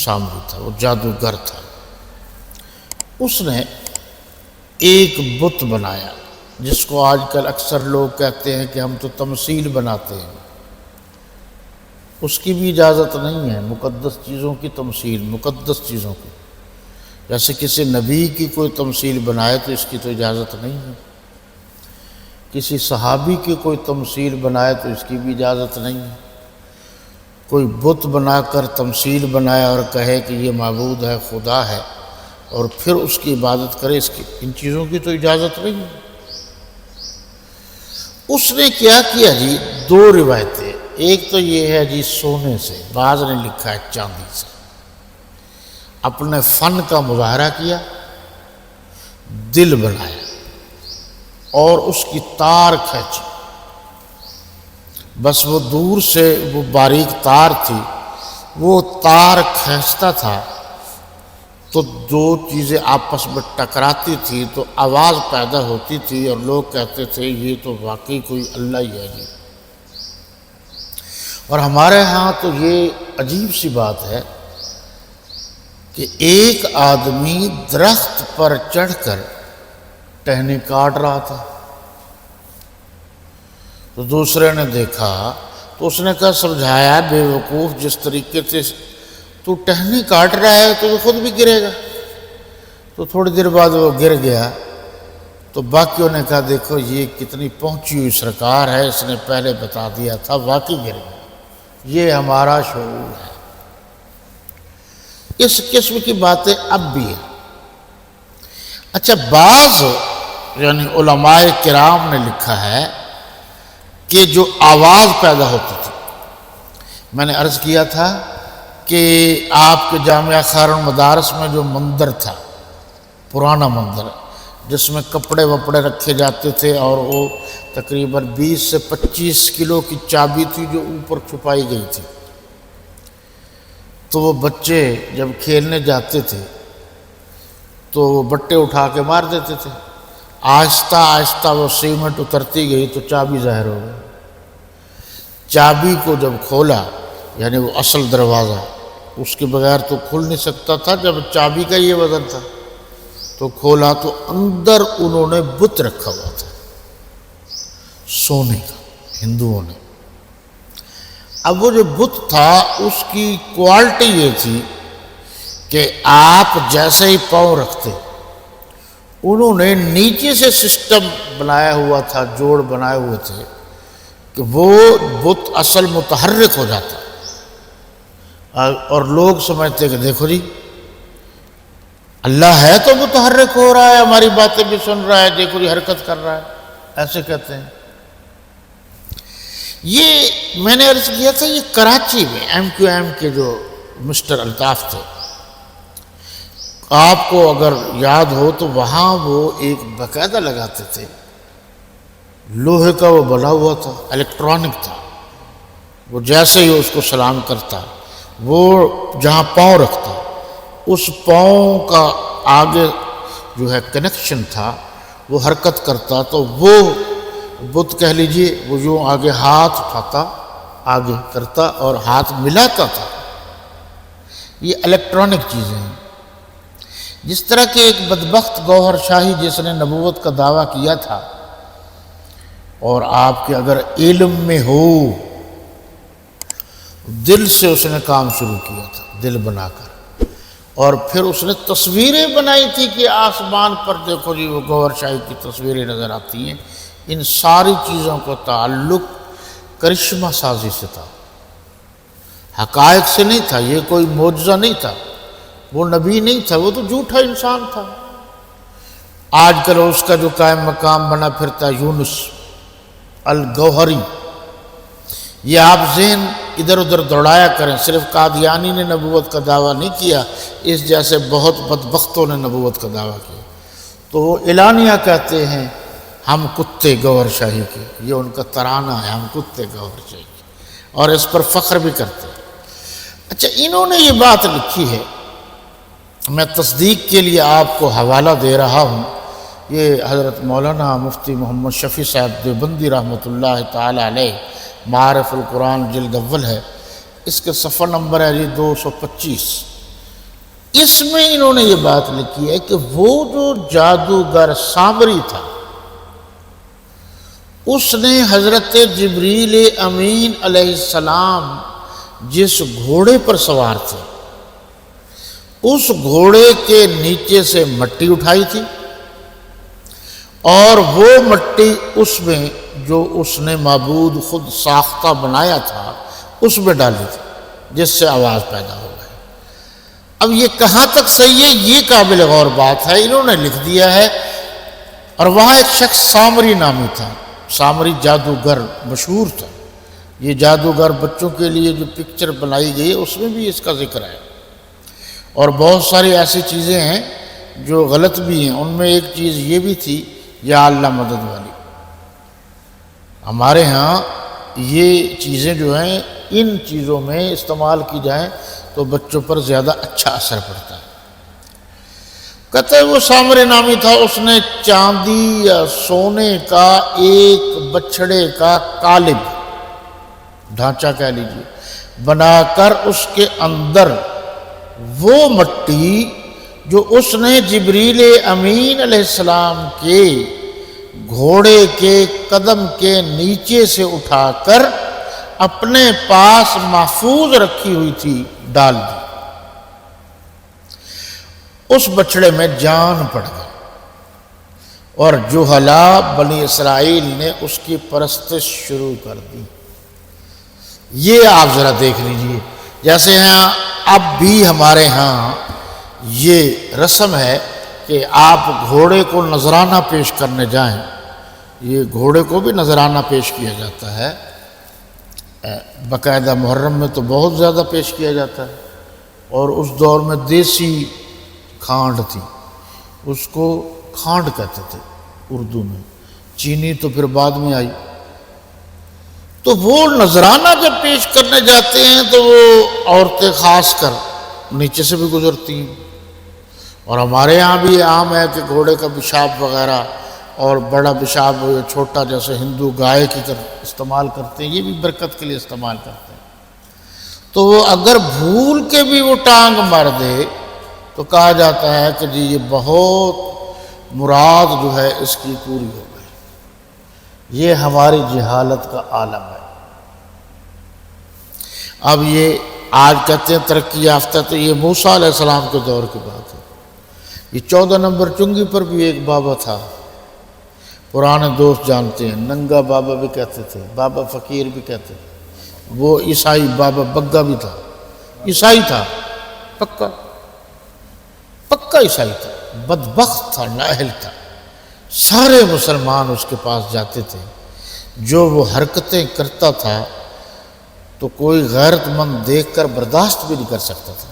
سامری تھا، وہ جادوگر تھا۔ اس نے ایک بت بنایا جس کو آج کل اکثر لوگ کہتے ہیں کہ ہم تو تمثیل بناتے ہیں۔ اس کی بھی اجازت نہیں ہے، مقدس چیزوں کی تمثیل، مقدس چیزوں کی، جیسے کسی نبی کی کوئی تمثیل بنائے تو اس کی تو اجازت نہیں ہے، کسی صحابی کی کوئی تمثیل بنائے تو اس کی بھی اجازت نہیں ہے، کوئی بت بنا کر تمثیل بنائے اور کہے کہ یہ معبود ہے، خدا ہے، اور پھر اس کی عبادت کرے، ان چیزوں کی تو اجازت نہیں ہے۔ اس نے کیا کیا جی، دو روایتیں، ایک تو یہ ہے جی سونے سے، بعض نے لکھا ہے چاندی سے، اپنے فن کا مظاہرہ کیا، دل بنایا اور اس کی تار کھینچی، بس وہ دور سے وہ باریک تار تھی، وہ تار کھینچتا تھا تو دو چیزیں آپس میں ٹکراتی تھی تو آواز پیدا ہوتی تھی، اور لوگ کہتے تھے یہ تو واقعی کوئی اللہ ہی ہے جی۔ اور ہمارے ہاں تو یہ عجیب سی بات ہے کہ ایک آدمی درخت پر چڑھ کر ٹہنی کاٹ رہا تھا، تو دوسرے نے دیکھا تو اس نے کہا، سمجھایا بے وقوف، جس طریقے سے تو ٹہنی کاٹ رہا ہے تو خود بھی گرے گا۔ تو تھوڑی دیر بعد وہ گر گیا، تو باقیوں نے کہا دیکھو یہ کتنی پہنچی ہوئی سرکار ہے، اس نے پہلے بتا دیا تھا، واقعی گر گیا۔ یہ ہمارا شعور ہے، اس قسم کی باتیں اب بھی ہیں۔ اچھا، بعض یعنی علماء کرام نے لکھا ہے کہ جو آواز پیدا ہوتی تھی، میں نے عرض کیا تھا کہ آپ کے جامعہ خیر المدارس میں جو مندر تھا، پرانا مندر جس میں کپڑے وپڑے رکھے جاتے تھے، اور وہ تقریباً 20 سے 25 کلو کی چابی تھی جو اوپر چھپائی گئی تھی، تو وہ بچے جب کھیلنے جاتے تھے تو وہ بٹے اٹھا کے مار دیتے تھے، آہستہ آہستہ وہ سیمنٹ اترتی گئی تو چابی ظاہر ہو گئی۔ چابی کو جب کھولا، یعنی وہ اصل دروازہ اس کے بغیر تو کھل نہیں سکتا تھا، جب چابی کا یہ وزن تھا، تو کھولا تو اندر انہوں نے بت رکھا ہوا تھا سونے کا، ہندوؤں نے۔ اب وہ جو بت تھا اس کی کوالٹی یہ تھی کہ آپ جیسے ہی پاؤں رکھتے، انہوں نے نیچے سے سسٹم بنایا ہوا تھا، جوڑ بنائے ہوئے تھے کہ وہ بت اصل متحرک ہو جاتا، اور لوگ سمجھتے کہ دیکھو جی اللہ ہے تو متحرک ہو رہا ہے، ہماری باتیں بھی سن رہا ہے، دیکھو جی حرکت کر رہا ہے، ایسے کہتے ہیں۔ یہ میں نے عرض کیا تھا، یہ کراچی میں MQM کے جو مسٹر الطاف تھے، آپ کو اگر یاد ہو تو وہاں وہ ایک باقاعدہ لگاتے تھے، لوہے کا وہ بنا ہوا تھا، الیکٹرانک تھا، وہ جیسے ہی اس کو سلام کرتا، وہ جہاں پاؤں رکھتا، اس پاؤں کا آگے جو ہے کنیکشن تھا، وہ حرکت کرتا، تو وہ بت کہہ لیجئے وہ یوں آگے ہاتھ اٹھاتا، آگے کرتا اور ہاتھ ملاتا تھا۔ یہ الیکٹرانک چیزیں ہیں۔ جس طرح کہ ایک بدبخت گوہر شاہی جس نے نبوت کا دعویٰ کیا تھا، اور آپ کے اگر علم میں ہو، دل سے اس نے کام شروع کیا تھا، دل بنا کر، اور پھر اس نے تصویریں بنائی تھی کہ آسمان پر دیکھو جی وہ گوہر شاہی کی تصویریں نظر آتی ہیں۔ ان ساری چیزوں کا تعلق کرشمہ سازی سے تھا، حقائق سے نہیں تھا، یہ کوئی معجزہ نہیں تھا، وہ نبی نہیں تھا، وہ تو جھوٹا انسان تھا۔ آج کل اس کا جو قائم مقام بنا پھرتا یونس الگوہری، یہ آپ ذہن ادھر ادھر دوڑایا کریں، صرف قادیانی نے نبوت کا دعویٰ نہیں کیا، اس جیسے بہت بدبختوں نے نبوت کا دعویٰ کیا، تو وہ اعلانیہ کہتے ہیں ہم کتے گوہر شاہی کے، یہ ان کا ترانہ ہے، ہم کتے گوہر شاہی کے، اور اس پر فخر بھی کرتے ہیں۔ اچھا، انہوں نے یہ بات لکھی ہے، میں تصدیق کے لیے آپ کو حوالہ دے رہا ہوں، یہ حضرت مولانا مفتی محمد شفیع صاحب دیوبندی رحمۃ اللہ تعالی علیہ، معارف القرآن جلد اول ہے، اس کے صفحہ نمبر ہے جی 225۔ اس میں انہوں نے یہ بات لکھی ہے کہ وہ جو جادوگر سامری تھا اس نے حضرت جبریل امین علیہ السلام جس گھوڑے پر سوار تھے اس گھوڑے کے نیچے سے مٹی اٹھائی تھی اور وہ مٹی اس میں جو اس نے معبود خود ساختہ بنایا تھا اس میں ڈالی تھی جس سے آواز پیدا ہو گئی۔ اب یہ کہاں تک صحیح ہے یہ قابل غور بات ہے، انہوں نے لکھ دیا ہے۔ اور وہاں ایک شخص سامری نامی تھا، سامری جادوگر مشہور تھا۔ یہ جادوگر بچوں کے لیے جو پکچر بنائی گئی ہے اس میں بھی اس کا ذکر ہے، اور بہت ساری ایسی چیزیں ہیں جو غلط بھی ہیں۔ ان میں ایک چیز یہ بھی تھی یا اللہ مدد والی۔ ہمارے ہاں یہ چیزیں جو ہیں ان چیزوں میں استعمال کی جائیں تو بچوں پر زیادہ اچھا اثر پڑتا ہے۔ کہتے ہیں وہ سامری نامی تھا، اس نے چاندی یا سونے کا ایک بچھڑے کا قالب ڈھانچہ کہہ لیجیے بنا کر اس کے اندر وہ مٹی جو اس نے جبریل امین علیہ السلام کے گھوڑے کے قدم کے نیچے سے اٹھا کر اپنے پاس محفوظ رکھی ہوئی تھی ڈال دی۔ اس بچڑے میں جان پڑ گئی اور جوہلا بنی اسرائیل نے اس کی پرستش شروع کر دی۔ یہ آپ ذرا دیکھ لیجئے، جیسے ہاں اب بھی ہمارے ہاں یہ رسم ہے کہ آپ گھوڑے کو نذرانہ پیش کرنے جائیں، یہ گھوڑے کو بھی نذرانہ پیش کیا جاتا ہے، باقاعدہ محرم میں تو بہت زیادہ پیش کیا جاتا ہے۔ اور اس دور میں دیسی کھانڈ تھی، اس کو کھانڈ کہتے تھے اردو میں، چینی تو پھر بعد میں آئی۔ تو وہ نذرانہ جب پیش کرنے جاتے ہیں تو وہ عورتیں خاص کر نیچے سے بھی گزرتی ہیں، اور ہمارے ہاں بھی عام ہے کہ گھوڑے کا پیشاب وغیرہ اور بڑا پیشاب چھوٹا جیسے ہندو گائے کی طرح استعمال کرتے ہیں، یہ بھی برکت کے لیے استعمال کرتے ہیں۔ تو وہ اگر بھول کے بھی وہ ٹانگ مار دے تو کہا جاتا ہے کہ جی یہ بہت مراد جو ہے اس کی پوری ہو گئی۔ یہ ہماری جہالت کا عالم ہے۔ اب یہ آج کہتے ہیں ترقی یافتہ، تو یہ موسیٰ علیہ السلام کے دور کی بات ہے۔ یہ 14 نمبر چنگی پر بھی ایک بابا تھا، پرانے دوست جانتے ہیں، ننگا بابا بھی کہتے تھے، بابا فقیر بھی کہتے تھے۔ وہ عیسائی بابا بگا بھی تھا، عیسائی تھا، پکا عیسائی تھا، بدبخت تھا، نااہل تھا۔ سارے مسلمان اس کے پاس جاتے تھے، جو وہ حرکتیں کرتا تھا تو کوئی غیرت مند دیکھ کر برداشت بھی نہیں کر سکتا تھا۔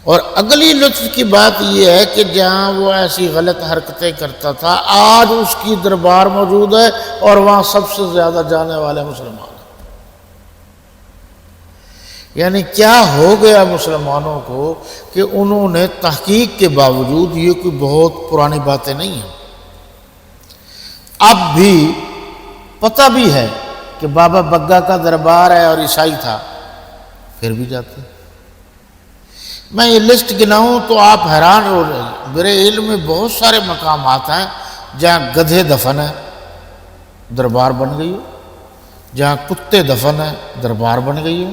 اور اگلی لطف کی بات یہ ہے کہ جہاں وہ ایسی غلط حرکتیں کرتا تھا آج اس کی دربار موجود ہے اور وہاں سب سے زیادہ جانے والے مسلمان ہیں۔ یعنی کیا ہو گیا مسلمانوں کو کہ انہوں نے تحقیق کے باوجود، یہ کوئی بہت پرانی باتیں نہیں ہیں، اب بھی پتہ بھی ہے کہ بابا بگا کا دربار ہے اور عیسائی تھا، پھر بھی جاتے ہیں۔ میں یہ لسٹ گناؤں تو آپ حیران ہو رہے ہیں۔ میرے علم میں بہت سارے مقامات ہیں جہاں گدھے دفن ہیں، دربار بن گئی ہو، جہاں کتے دفن ہیں، دربار بن گئی ہو۔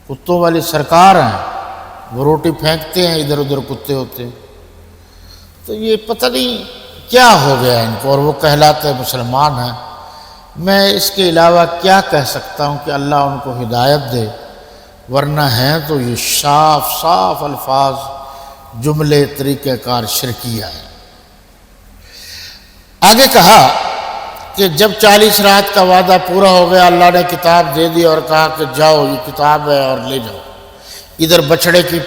کتوں والی سرکار ہیں، وہ روٹی پھینکتے ہیں، ادھر ادھر کتے ہوتے ہیں۔ تو یہ پتہ نہیں کیا ہو گیا ان کو، اور وہ کہلاتے مسلمان ہیں۔ میں اس کے علاوہ کیا کہہ سکتا ہوں کہ اللہ ان کو ہدایت دے، ورنہ ہیں تو یہ صاف الفاظ جملے طریقہ کار شرکیہ ہے۔ آگے کہا کہ جب 40 رات کا وعدہ پورا ہو گیا، اللہ نے کتاب دے دی اور کہا کہ جاؤ یہ کتاب ہے اور لے جاؤ۔ ادھر بچڑے کی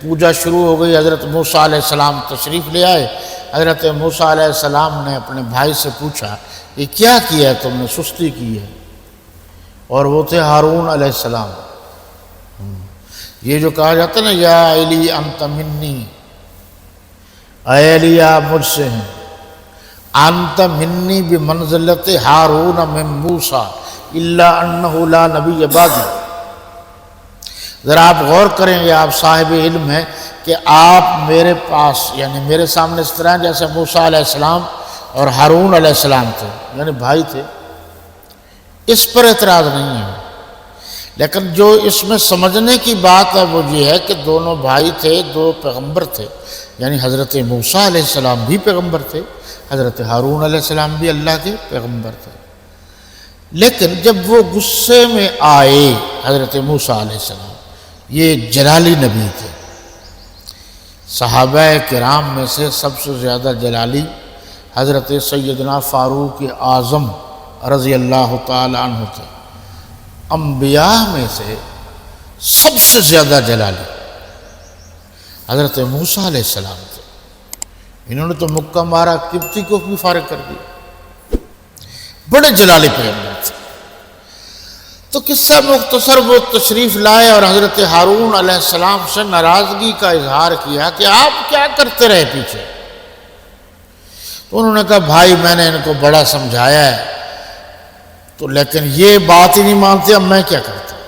پوجا شروع ہو گئی۔ حضرت موسیٰ علیہ السلام تشریف لے آئے۔ حضرت موسیٰ علیہ السلام نے اپنے بھائی سے پوچھا یہ کیا کیا ہے تم نے، سستی کی ہے؟ اور وہ تھے ہارون علیہ السلام۔ یہ جو کہا جاتا ہے نا یا علی انت منی، اے علی آپ مجھ سے ہیں، انت منی بمنزلت ہارون من موسیٰ الا انہ لا نبی بعدی، ذرا آپ غور کریں گے، آپ صاحب علم ہیں کہ آپ میرے پاس یعنی میرے سامنے اس طرح جیسے موسیٰ علیہ السلام اور ہارون علیہ السلام تھے، یعنی بھائی تھے، اس پر اعتراض نہیں ہے، لیکن جو اس میں سمجھنے کی بات ہے وہ یہ ہے کہ دونوں بھائی تھے، دو پیغمبر تھے، یعنی حضرت موسیٰ علیہ السلام بھی پیغمبر تھے، حضرت ہارون علیہ السلام بھی اللہ کے پیغمبر تھے، لیکن جب وہ غصے میں آئے حضرت موسیٰ علیہ السلام، یہ جلالی نبی تھے، صحابہ کرام میں سے سب سے زیادہ جلالی حضرت سیدنا فاروق اعظم رضی اللہ تعالی عنہ تھے، انبیاء میں سے سب سے زیادہ جلالی حضرت موسیٰ علیہ السلام تھے، انہوں نے تو مکہ مارا، قبطی کو بھی فارغ کر دیا، بڑے جلالی پیغمبر تھے۔ تو قصہ مختصر وہ تشریف لائے اور حضرت ہارون علیہ السلام سے ناراضگی کا اظہار کیا کہ آپ کیا کرتے رہے پیچھے؟ تو انہوں نے کہا بھائی میں نے ان کو بڑا سمجھایا ہے تو لیکن یہ بات ہی نہیں مانتے، اب میں کیا کرتا؟